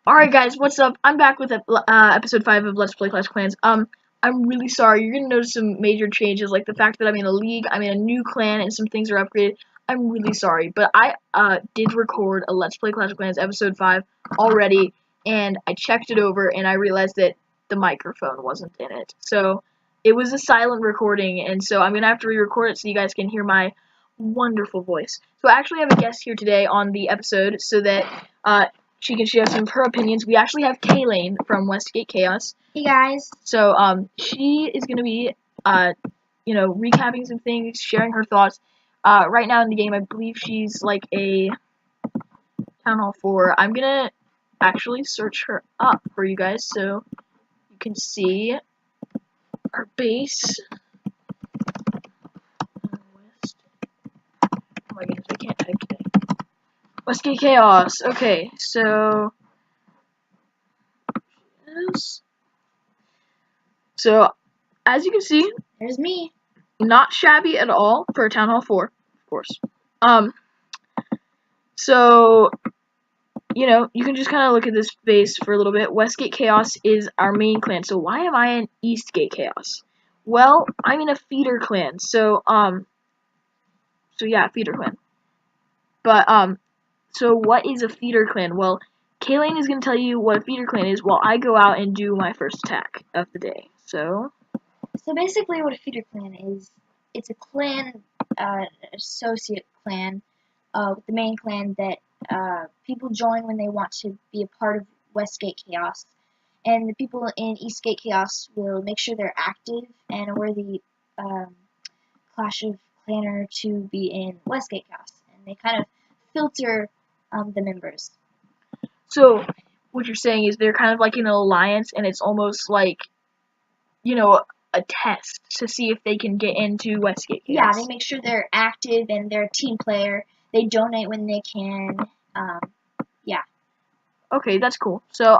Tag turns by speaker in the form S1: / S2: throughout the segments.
S1: Alright guys, what's up? I'm back with episode 5 of Let's Play Clash of Clans. I'm really sorry. You're gonna notice some major changes, like the fact that I'm in a league, I'm in a new clan, and some things are upgraded. I'm really sorry, but I did record a Let's Play Clash of Clans episode 5 already, and I checked it over, and I realized that the microphone wasn't in it. So, it was a silent recording, and so I'm gonna have to re-record it so you guys can hear my wonderful voice. So I actually have a guest here today on the episode, so that, she can share some of her opinions. We actually have Kaylane from Westgate Chaos.
S2: Hey guys.
S1: So she is gonna be recapping some things, sharing her thoughts. Right now in the game, I believe she's like a Town Hall 4. I'm gonna actually search her up for you guys so you can see her base. Oh my goodness, I can't type today. Westgate Chaos. Okay, so So, as you can see,
S2: There's me.
S1: not shabby at all for a Town Hall 4, of course. So, you can just kind of look at this base for a little bit. Westgate Chaos is our main clan, so why am I in Eastgate Chaos? Well, I'm in a feeder clan, so yeah, feeder clan. But, so what is a feeder clan? Well, Kaylane is going to tell you what a feeder clan is while I go out and do my first attack of the day. So
S2: basically what a feeder clan is, it's a clan, associate clan, with the main clan that people join when they want to be a part of Westgate Chaos. And the people in Eastgate Chaos will make sure they're active and a worthy Clash of Clanner to be in Westgate Chaos. And they kind of filter the members.
S1: So, what you're saying is they're kind of like in an alliance, and it's almost like, a test to see if they can get into Westgate Chaos.
S2: Yeah, they make sure they're active and they're a team player. They donate when they can. Yeah.
S1: Okay, that's cool. So,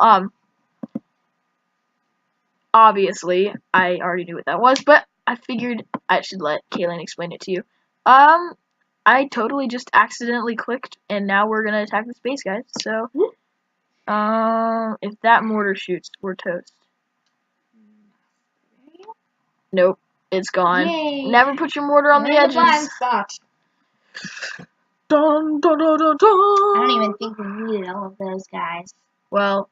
S1: obviously, I already knew what that was, but I figured I should let Kaylane explain it to you. I totally just accidentally clicked, and now we're gonna attack the space, guys. So, if that mortar shoots, we're toast. Nope, it's gone.
S2: Yay.
S1: Never put your mortar on the edges.
S2: Blind spot.
S1: Dun, dun, dun, dun, dun.
S2: I don't even think we needed all of those guys.
S1: Well,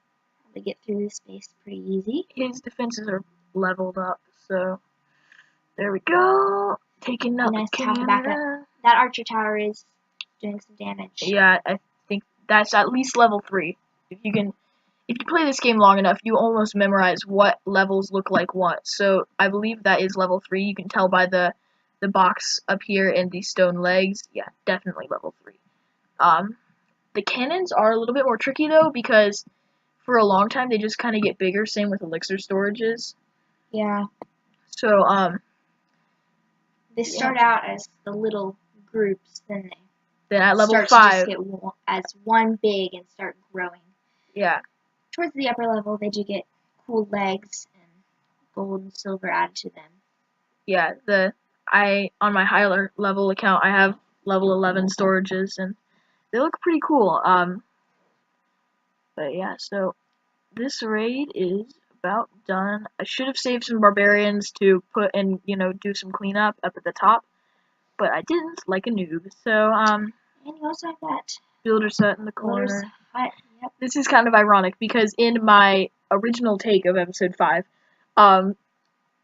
S2: they get through this space pretty easy.
S1: His defenses are leveled up, so there we go. Taking out
S2: nice
S1: the
S2: to have
S1: cannon.
S2: backup. That archer tower is doing some damage.
S1: Yeah, I think that's at least level 3. If you play this game long enough, you almost memorize what levels look like what. So I believe that is level 3. You can tell by the box up here and the stone legs. Yeah, definitely level 3. The cannons are a little bit more tricky though, because for a long time they just kind of get bigger. Same with elixir storages.
S2: Yeah.
S1: So
S2: they start out as the little groups, then
S1: at level 5
S2: to just get as one big and start growing.
S1: Yeah.
S2: Towards the upper level, they do get cool legs and gold and silver added to them.
S1: Yeah, on my higher level account, I have level 11 storages, and they look pretty cool. But yeah, so this raid is about done. I should have saved some barbarians to put in, do some cleanup up at the top, but I didn't, like a noob. So,
S2: and you also have that
S1: builder's hut in the corner.
S2: Hut. Yep.
S1: This is kind of ironic because in my original take of episode 5,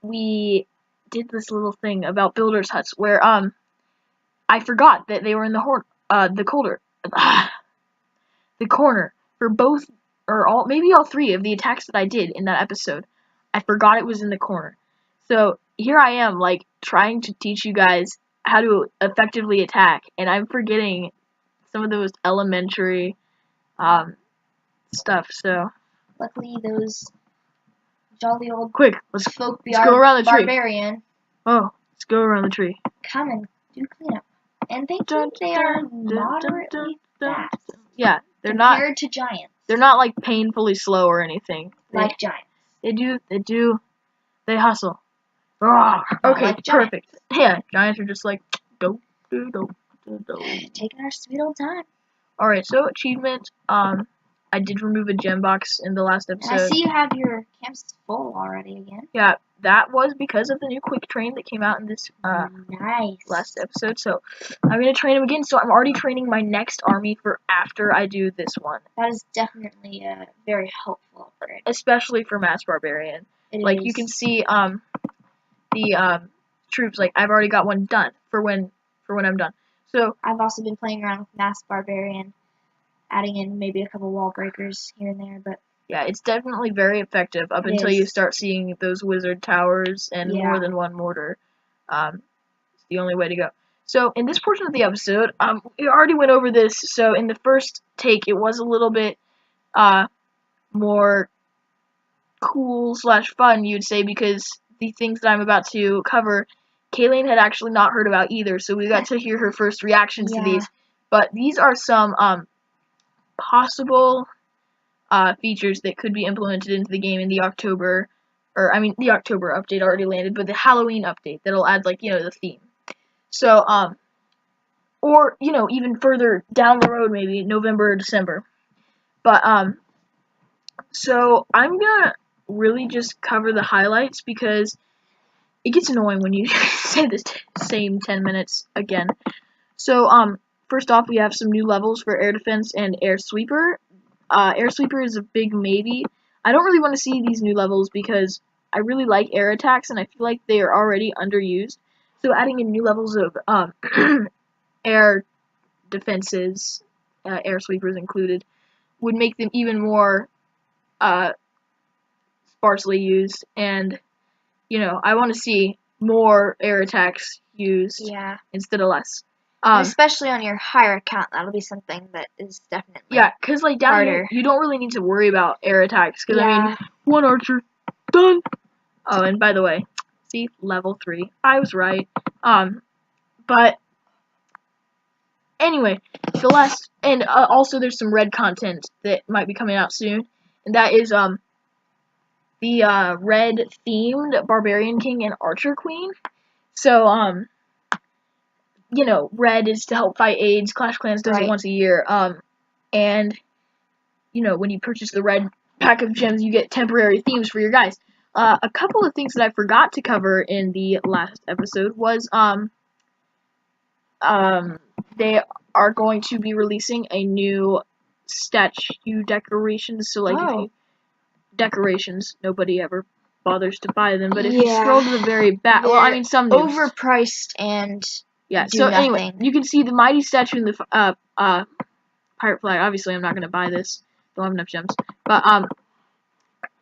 S1: we did this little thing about builder's huts where I forgot that they were in the corner for both or all, maybe all 3 of the attacks that I did in that episode. I forgot it was in the corner. So here I am, like, trying to teach you guys how to effectively attack, and I'm forgetting some of those elementary stuff. So
S2: luckily those jolly old
S1: quick, let's go around the tree.
S2: Barbarian.
S1: Oh, let's go around the tree.
S2: Come and do cleanup. And they think they are moderately fast.
S1: Yeah, they're not
S2: compared to giants.
S1: They're not like painfully slow or anything.
S2: Like giants.
S1: They hustle. Okay,
S2: like
S1: perfect. Yeah, giants are just like go.
S2: Taking our sweet old time.
S1: Alright, so achievement, I did remove a gem box in the last
S2: And I
S1: episode.
S2: see you have your camps full already again.
S1: Yeah, that was because of the new quick train that came out in this
S2: Nice.
S1: last episode. So I'm gonna train him again. So I'm already training my next army for after I do this one,
S2: That is definitely a very helpful upgrade.
S1: especially for Mass Barbarian.
S2: It
S1: Like
S2: is.
S1: you can see the troops. Like I've already got one done for when I'm done. So
S2: I've also been playing around with Mass Barbarian, adding in maybe a couple wall breakers here and there, but
S1: yeah, it's definitely very effective up
S2: It
S1: until
S2: is.
S1: you start seeing those wizard towers and more
S2: Yeah.
S1: than one mortar. It's the only way to go. So in this portion of the episode, we already went over this. So in the first take, it was a little bit more cool / fun, you'd say, because the things that I'm about to cover, Kayleen had actually not heard about either. So we got to hear her first reactions to
S2: Yeah.
S1: these. But these are some possible features that could be implemented into the game in the October, the October update already landed, but the Halloween update that'll add, like, the theme. So, or, even further down the road, maybe November or December. But, so I'm gonna really just cover the highlights because it gets annoying when you say the same 10 minutes again. So, first off, we have some new levels for Air Defense and Air Sweeper. Air Sweeper is a big maybe. I don't really want to see these new levels because I really like air attacks and I feel like they are already underused. So adding in new levels of air defenses, Air Sweepers included, would make them even more sparsely used. And, I want to see more air attacks used
S2: yeah.
S1: instead of less.
S2: And especially on your higher account, that'll be something that is definitely
S1: Yeah, because, like, down here,
S2: harder.
S1: you don't really need to worry about air attacks. Because,
S2: Yeah.
S1: one archer, done. Oh, and by the way, see, level 3. I was right. But, anyway, the last, and also there's some red content that might be coming out soon. And that is, the, red-themed Barbarian King and Archer Queen. So, red is to help fight AIDS. Clash of Clans does it
S2: Right.
S1: once a year. And, when you purchase the red pack of gems, you get temporary themes for your guys. A couple of things that I forgot to cover in the last episode was, they are going to be releasing a new statue decorations. So, like, if
S2: Oh.
S1: you decorations, nobody ever bothers to buy them. But if you
S2: Yeah.
S1: scroll to the very back, well, I mean, some news.
S2: Overpriced and
S1: Yeah.
S2: do
S1: So
S2: nothing.
S1: anyway, you can see the mighty statue in the pirate flag. Obviously, I'm not gonna buy this. Don't have enough gems. But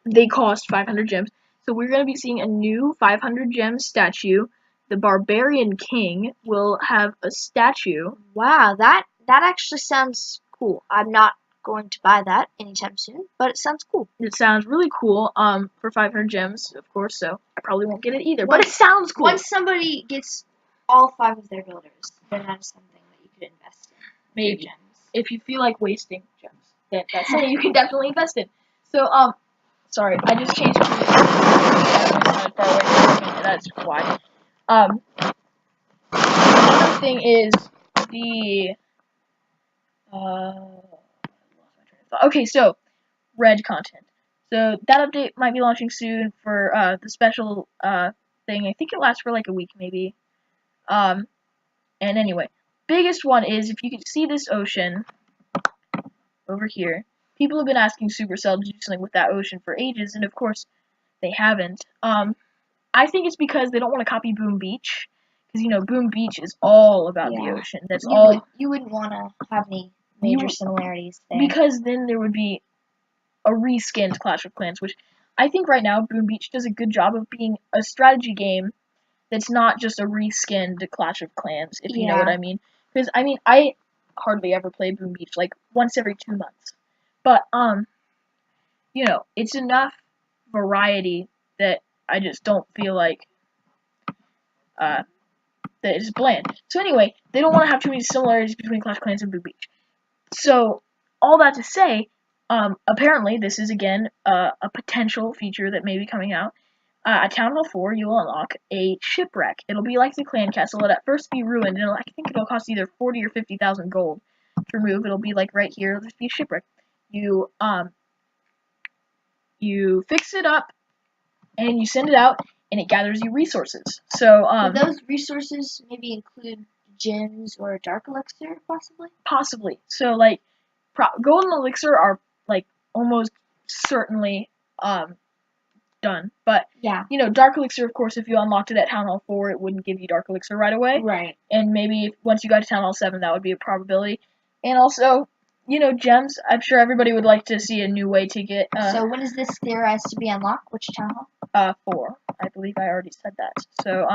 S1: they cost 500 gems. So we're gonna be seeing a new 500 gem statue. The Barbarian King will have a statue.
S2: Wow, that actually sounds cool. I'm not going to buy that anytime soon, but it sounds cool.
S1: It sounds really cool. For 500 gems, of course. So I probably won't get it either. But it sounds cool.
S2: Once somebody gets all 5 of their builders, then that is something that you could invest in.
S1: Maybe.
S2: Gems.
S1: If you feel like wasting gems, then that's something you can definitely invest in. So, sorry, I just changed to that's why. Another thing is the, okay, so, red content. So, that update might be launching soon for, the special, thing. I think it lasts for like a week, maybe. And anyway, biggest one is, if you can see this ocean over here, people have been asking Supercell to do something with that ocean for ages, and of course, they haven't. I think it's because they don't want to copy Boom Beach, because, Boom Beach is all about the
S2: Yeah.
S1: ocean. That's
S2: You
S1: all.
S2: you wouldn't want to have any major similarities there.
S1: Because then there would be a reskinned Clash of Clans, which I think right now Boom Beach does a good job of being a strategy game that's not just a reskinned Clash of Clans, if you know what I mean. Because, I hardly ever play Boom Beach, like, once every 2 months. But, it's enough variety that I just don't feel like, that it's bland. So anyway, they don't want to have too many similarities between Clash of Clans and Boom Beach. So, all that to say, apparently this is, again, a potential feature that may be coming out. At Town Hall 4, you will unlock a shipwreck. It'll be like the clan castle. It'll at first be ruined, and I think it'll cost either 40 or 50,000 gold to remove. It'll be like right here. It'll just be a shipwreck. you fix it up and you send it out, and it gathers you resources. So
S2: Would those resources maybe include gems or a dark elixir, possibly?
S1: possibly. So like golden elixir are like almost certainly done. But
S2: Yeah.
S1: Dark Elixir, of course, if you unlocked it at Town Hall 4, it wouldn't give you Dark Elixir right away.
S2: Right.
S1: And maybe once you got to Town Hall 7, that would be a probability. And also, gems. I'm sure everybody would like to see a new way to get.
S2: So when is this theorized to be unlocked? Which Town Hall?
S1: 4. I believe I already said that. So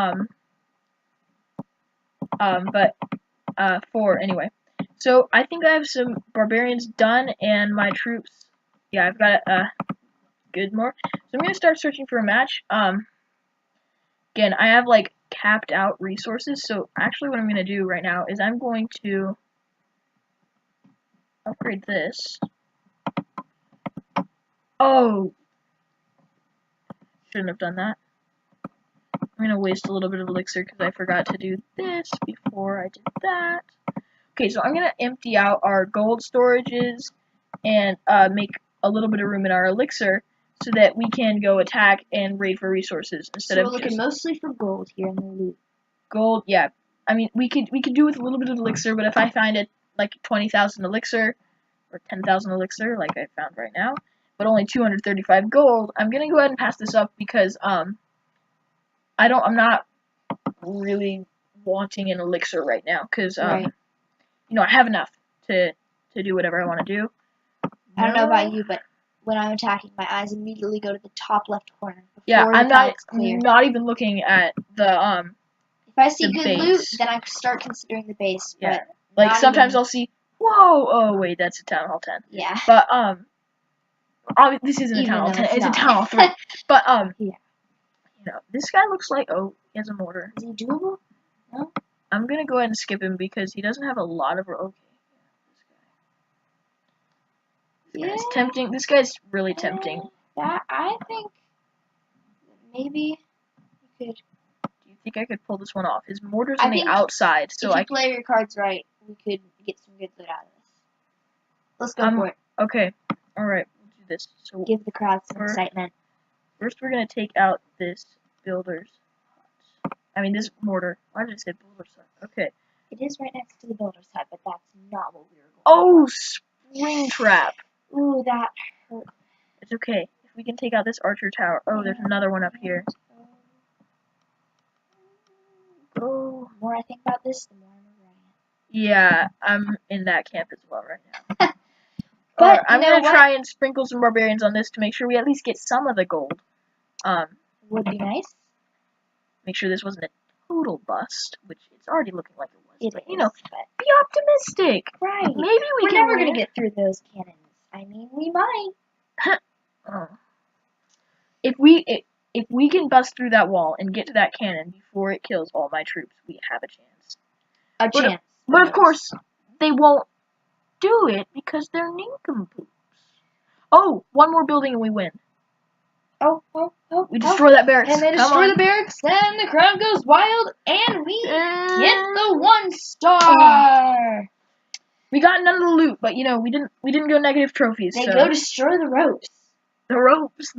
S1: but 4 anyway. So I think I have some barbarians done, and my troops. Yeah, I've got good more. So I'm gonna start searching for a match. Again, I have like capped out resources. So actually, what I'm gonna do right now is I'm going to upgrade this. Oh, shouldn't have done that. I'm gonna waste a little bit of elixir because I forgot to do this before I did that. Okay, so I'm gonna empty out our gold storages and make a little bit of room in our elixir so that we can go attack and raid for resources instead
S2: So
S1: of
S2: we're looking mostly for gold here in the loot.
S1: Gold. Yeah, I mean we could do with a little bit of elixir, but if I find it like 20,000 elixir or 10,000 elixir, like I found right now, but only 235 gold, I'm gonna go ahead and pass this up because I'm not really wanting an elixir right now because
S2: Right.
S1: I have enough to do whatever I want to do.
S2: I don't know about you, but when I'm attacking, my eyes immediately go to the top left corner.
S1: Yeah, I'm
S2: clear.
S1: not even looking at the
S2: If I see
S1: the
S2: good
S1: base.
S2: loot, then I start considering the base.
S1: Yeah.
S2: But
S1: like
S2: not
S1: sometimes
S2: even,
S1: I'll see, whoa, oh wait, that's a Town Hall 10.
S2: Yeah.
S1: But this isn't a
S2: Even
S1: Town Hall
S2: though
S1: 10,
S2: it's
S1: it's a
S2: not.
S1: Town Hall 3. But
S2: Yeah.
S1: This guy looks like, oh, he has a mortar.
S2: Is he doable? No.
S1: I'm gonna go ahead and skip him because he doesn't have a lot of. Okay. This guy's tempting. This guy's really tempting.
S2: That I think maybe you could.
S1: Do you think I could pull this one off? His mortar's on the
S2: think
S1: outside, so
S2: if you play your cards right, we could get some good loot out of this. Let's go for it.
S1: Okay. All right. We'll do this. So
S2: Give the crowd some excitement.
S1: First, we're gonna take out this builder's hut. I mean, this mortar. Why did I say builder's hut? Okay.
S2: It is right next to the builder's hut, but that's not what we were going.
S1: Oh, spring trap.
S2: Ooh, that hurt.
S1: It's okay. If we can take out this archer tower. Oh, there's another one up here. Go.
S2: The more I think about this, the more I'm regretting it.
S1: Yeah, I'm in that camp as well right now.
S2: But
S1: I'm gonna try and sprinkle some barbarians on this to make sure we at least get some of the gold.
S2: Would be nice.
S1: Make sure this wasn't a total bust, which it's already looking like it was. But
S2: But
S1: be optimistic.
S2: right.
S1: Maybe
S2: We're
S1: can
S2: never
S1: win.
S2: gonna get through those cannons. I mean, we might.
S1: Oh. If we can bust through that wall and get to that cannon before it kills all my troops, we have a chance. But of course, they won't do it because they're nincompoops. Oh, one more building and we win.
S2: Oh.
S1: We destroy that barracks.
S2: And they destroy the barracks, then the crowd goes wild, and we get the 1 star.
S1: We got none of the loot, but we didn't go negative trophies.
S2: They
S1: so.
S2: go destroy the ropes.
S1: The ropes.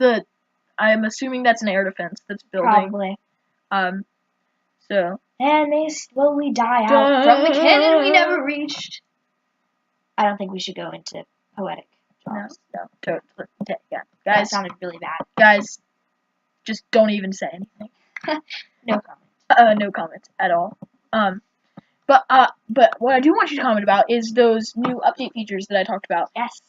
S1: I'm assuming that's an air defense that's building.
S2: Probably.
S1: So.
S2: And they slowly die out from the cannon we never reached. I don't think we should go into poetic jobs.
S1: No, totally. Yeah,
S2: That
S1: guys.
S2: sounded really bad.
S1: Guys, just don't even say anything.
S2: No comment.
S1: No comment at all. But what I do want you to comment about is those new update features that I talked about.
S2: Yes.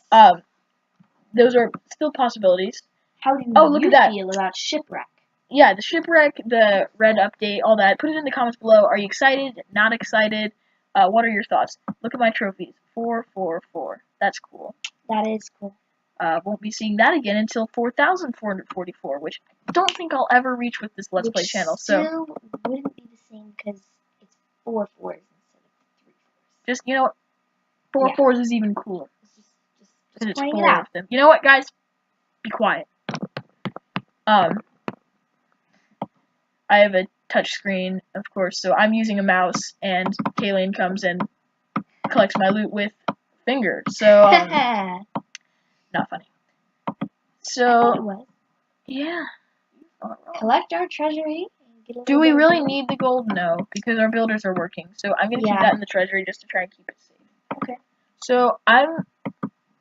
S1: Those are still possibilities.
S2: How do you feel about Shipwreck?
S1: Yeah, the Shipwreck, the red update, all that. Put it in the comments below. Are you excited? Not excited? What are your thoughts? Look at my trophies. 444. That's cool.
S2: That is cool.
S1: Won't be seeing that again until 4,444, which I don't think I'll ever reach with this Let's Play channel. So
S2: still wouldn't be the same because it's 4 4s instead of 3 4s.
S1: Just 4 4s is even cooler.
S2: Just
S1: it's
S2: playing
S1: 4
S2: it out.
S1: of them. You know what, guys? Be quiet. I have a touch screen, of course, so I'm using a mouse, and Kayleen comes and collects my loot with finger. So Not funny.
S2: I thought
S1: So,
S2: it was.
S1: yeah.
S2: Collect our treasury. And get a
S1: Do
S2: little
S1: we
S2: bit of
S1: really
S2: gold.
S1: need the gold? No, because our builders are working. So I'm going to keep
S2: Yeah.
S1: that in the treasury just to try and keep it safe.
S2: Okay.
S1: So I'm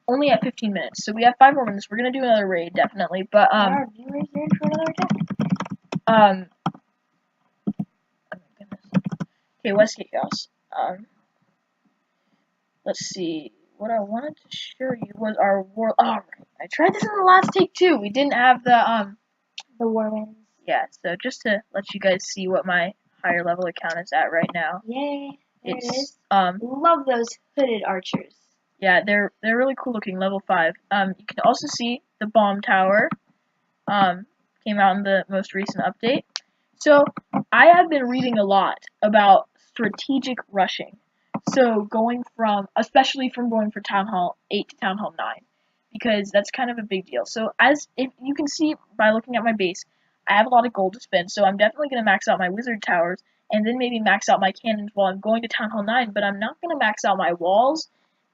S1: only at 15 minutes. So we have 5 more minutes. We're going to do another raid, definitely. But,
S2: Are our viewers here for another attack?
S1: oh my goodness. Okay, Westgate House. Let's see. What I wanted to show you was our war. Oh, right. I tried this in the last take too. We didn't have the
S2: The war winds.
S1: Yeah. So just to let you guys see what my higher level account is at right now.
S2: Yay! There it
S1: It's
S2: is. Love those hooded archers.
S1: yeah, they're really cool looking. Level 5. You can also see the bomb tower. Came out in the most recent update. So I have been reading a lot about strategic rushing. So especially from going from Town Hall 8 to Town Hall 9, because that's kind of a big deal. So if you can see by looking at my base, I have a lot of gold to spend. So I'm definitely going to max out my wizard towers, and then maybe max out my cannons while I'm going to Town Hall 9. But I'm not going to max out my walls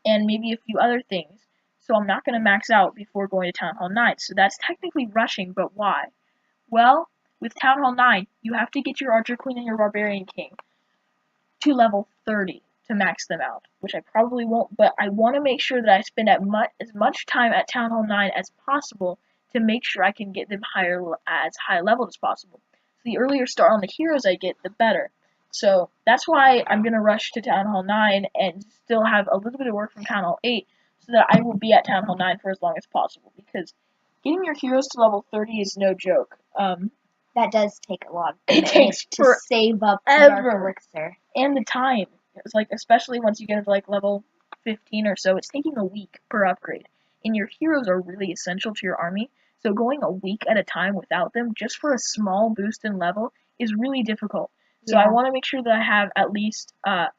S1: and maybe a few other things. So I'm not going to max out before going to Town Hall 9. So that's technically rushing, but why? Well, with Town Hall 9, you have to get your Archer Queen and your Barbarian King to level 30 to max them out, which I probably won't, but I want to make sure that I spend as much time at Town Hall 9 as possible to make sure I can get them as high leveled as possible. So the earlier start on the heroes I get, the better. So that's why I'm going to rush to Town Hall 9 and still have a little bit of work from Town Hall 8 so that I will be at Town Hall 9 for as long as possible, because getting your heroes to level 30 is no joke.
S2: That does take a lot of
S1: It
S2: commitment
S1: takes
S2: to save up Dark
S1: forever.
S2: Elixir.
S1: And the time. It's like, especially once you get to like level 15 or so, it's taking a week per upgrade. And your heroes are really essential to your army, so going a week at a time without them, just for a small boost in level, is really difficult. So I
S2: Yeah.
S1: want to make sure that I have at least a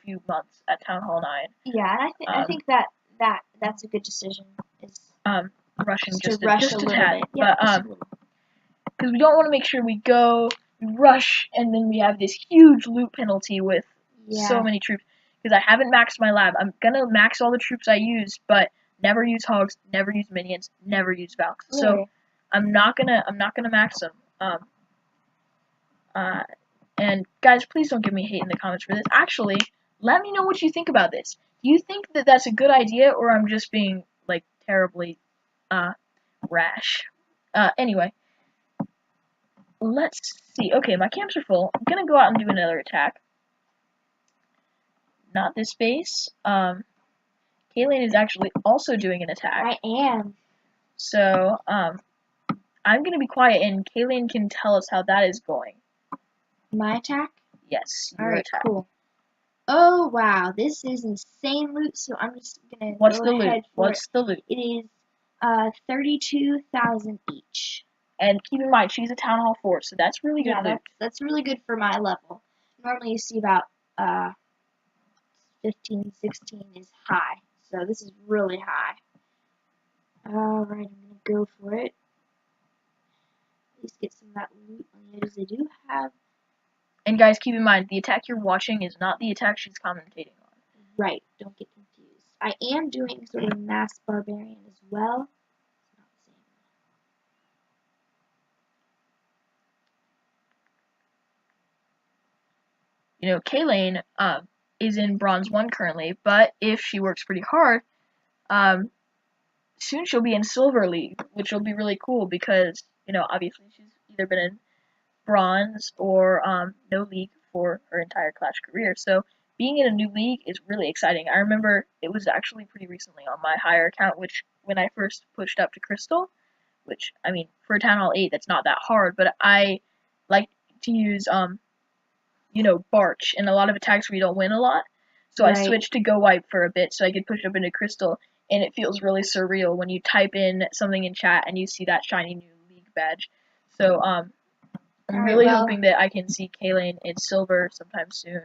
S1: few months at Town Hall 9.
S2: Yeah, and I think that's a good decision. Is
S1: Rushing
S2: to
S1: just
S2: rush
S1: just
S2: a
S1: a
S2: little
S1: tad.
S2: bit. Yeah,
S1: But
S2: just a little.
S1: because we don't want to make sure we rush, and then we have this huge loot penalty with so many troops. Because I haven't maxed my lab. I'm gonna max all the troops I use, but never use hogs, never use minions, never use Valks.
S2: Really?
S1: So I'm not gonna max them. And guys, please don't give me hate in the comments for this. Actually, let me know what you think about this. Do you think that that's a good idea, or I'm just being like terribly rash? Anyway. Let's see. Okay, my camps are full. I'm gonna go out and do another attack. Not this base. Kaylin is actually also doing an attack.
S2: I am.
S1: So, I'm gonna be quiet and Kaylin can tell us how that is going.
S2: My attack?
S1: Yes, your
S2: Alright,
S1: attack.
S2: cool. Oh, wow. This is insane loot, so I'm just gonna
S1: What's
S2: go
S1: the
S2: ahead
S1: loot?
S2: for
S1: What's the loot?
S2: it. It is 32,000 each.
S1: And keep in mind, she's a Town Hall 4, so that's really good loot.
S2: That's really good for my level. Normally you see about 15, 16 is high. So this is really high. Alright, I'm gonna go for it. At least get some of that loot on the edges. I do have.
S1: And guys, keep in mind, the attack you're watching is not the attack she's commentating on.
S2: Right, don't get confused. I am doing sort of a mass barbarian as well. It's not the same.
S1: You know, Kaylin is in Bronze 1 currently, but if she works pretty hard, soon she'll be in Silver League, which will be really cool because, you know, obviously she's either been in Bronze or no league for her entire Clash career. So being in a new league is really exciting. I remember it was actually pretty recently on my higher account, which when I first pushed up to Crystal, which, I mean, for Town Hall 8, that's not that hard, but I like to use, you know, Barch in a lot of attacks where you don't win a lot. So
S2: Right.
S1: I switched to Go Wipe for a bit so I could push up into Crystal, and it feels really surreal when you type in something in chat and you see that shiny new league badge. So I'm
S2: Alright,
S1: really
S2: well,
S1: hoping that I can see Kaylin in Silver sometime soon,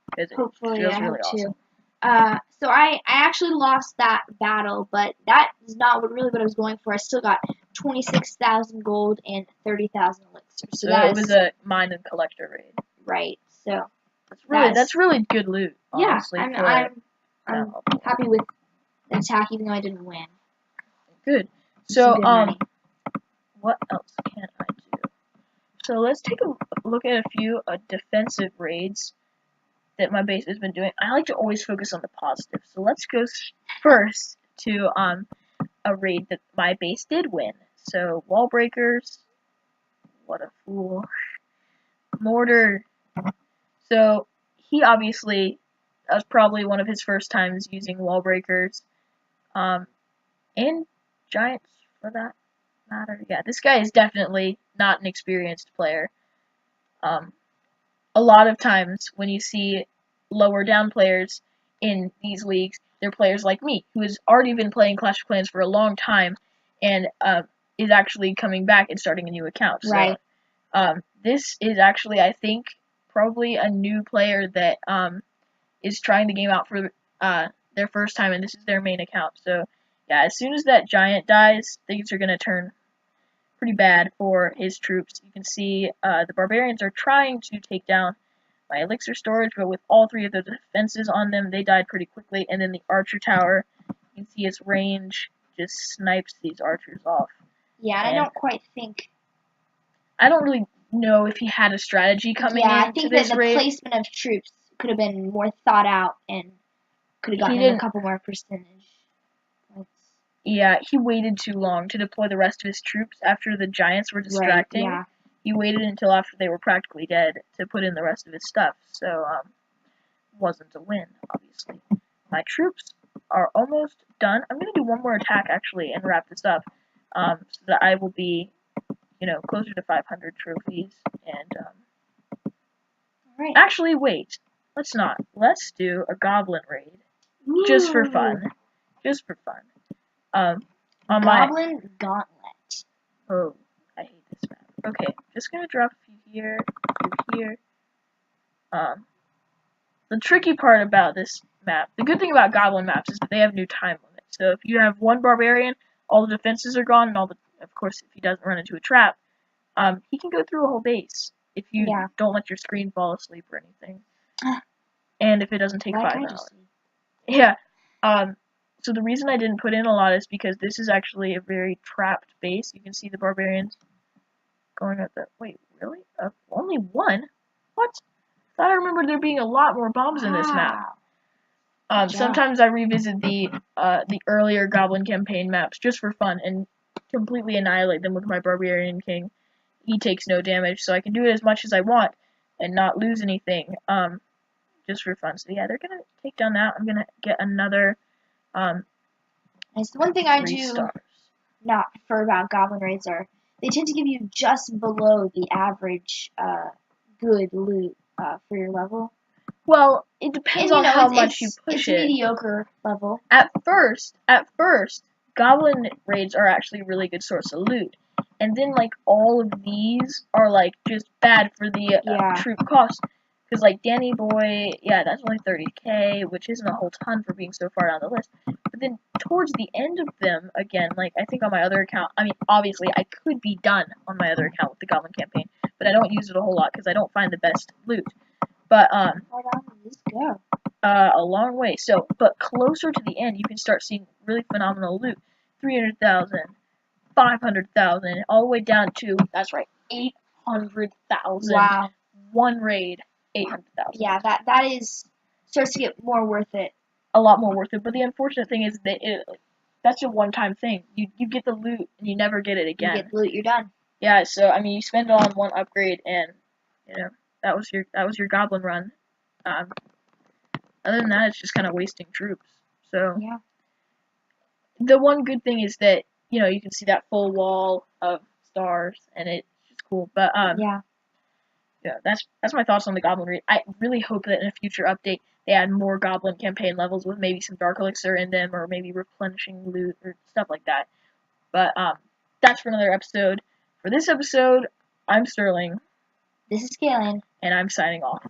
S1: because it
S2: hopefully
S1: feels
S2: I
S1: really
S2: hope
S1: awesome.
S2: too. So I actually lost that battle, but that is not what I was going for. I still got 26,000 gold and 30,000 elixir. So
S1: So it was a mine and collector raid.
S2: right. So
S1: That's really good loot, honestly.
S2: yeah, I'm happy with the attack, even though I didn't win.
S1: good.
S2: Some
S1: So,
S2: good money.
S1: what else can I do? So let's take a look at a few defensive raids that my base has been doing. I like to always focus on the positive. So let's go first to a raid that my base did win. So wall breakers. What a fool. Mortar. So he obviously, that was probably one of his first times using wall breakers. And giants for that matter. Yeah, this guy is definitely not an experienced player. A lot of times when you see lower down players in these leagues, they're players like me, who has already been playing Clash of Clans for a long time and is actually coming back and starting a new account.
S2: Right.
S1: So, this is actually, I think, probably a new player that is trying the game out for their first time, and this is their main account. So, yeah, as soon as that giant dies, things are going to turn pretty bad for his troops. You can see the barbarians are trying to take down my elixir storage, but with all three of the defenses on them, they died pretty quickly. And then the archer tower, you can see its range just snipes these archers off.
S2: Yeah, and I don't quite think.
S1: I don't really know if he had a strategy coming in.
S2: Yeah, I think that the
S1: raid.
S2: placement of troops could have been more thought out and could have gotten him a couple more percentage points.
S1: Yeah, he waited too long to deploy the rest of his troops after the giants were distracting.
S2: Right, yeah.
S1: He waited until after they were practically dead to put in the rest of his stuff, so wasn't a win, obviously. My troops are almost done. I'm gonna do one more attack actually and wrap this up, so that I will be, closer to 500 trophies. And
S2: Right.
S1: actually, wait, let's not. Let's do a goblin raid, just for fun. Just for fun. On
S2: Goblin Gauntlet.
S1: Oh, I hate this map. Okay, just gonna drop a few here, here. The tricky part about this map, the good thing about goblin maps is that they have new time limits. So if you have one barbarian, all the defenses are gone, and of course, if he doesn't run into a trap, he can go through a whole base if you don't let your screen fall asleep or anything. And if it doesn't take 5 hours. Yeah. So the reason I didn't put in a lot is because this is actually a very trapped base. You can see the barbarians going at the... Wait, really? Only one? What? I thought I remembered there being a lot more bombs in this map. Sometimes I revisit the earlier Goblin campaign maps just for fun and completely annihilate them with my Barbarian King. He takes no damage, so I can do it as much as I want and not lose anything. Just for fun. So yeah, they're gonna take down that. I'm gonna get another...
S2: It's the one thing I do not prefer about Goblin raids are they tend to give you just below the average good loot for your level.
S1: Well, it depends on how much you push it.
S2: It's mediocre level.
S1: At first, Goblin raids are actually a really good source of loot. And then, like, all of these are, like, just bad for the troop cost. Because, like, Danny Boy, yeah, that's only 30k, which isn't a whole ton for being so far down the list. But then, towards the end of them, again, like, I think on my other account, I mean, obviously, I could be done on my other account with the Goblin campaign, but I don't use it a whole lot because I don't find the best loot. But,
S2: how long does this go?
S1: A long way. So, but closer to the end, you can start seeing really phenomenal loot. 300,000, 500,000, all the way down to, that's right, 800,000.
S2: Wow.
S1: One raid, 800,000.
S2: Yeah, that starts to get more worth it.
S1: A lot more worth it. But the unfortunate thing is that that's a one-time thing. You get the loot and you never get it again.
S2: You get the loot, you're done.
S1: Yeah. So I mean, you spend it on one upgrade, and that was your goblin run. Other than that, it's just kind of wasting troops. So
S2: yeah.
S1: The one good thing is that you can see that full wall of stars, and it's just cool. But yeah, that's my thoughts on the Goblin raid. I really hope that in a future update they add more Goblin campaign levels with maybe some Dark Elixir in them, or maybe replenishing loot or stuff like that. But that's for another episode. For this episode, I'm Sterling.
S2: This is Kaylin.
S1: And I'm signing off.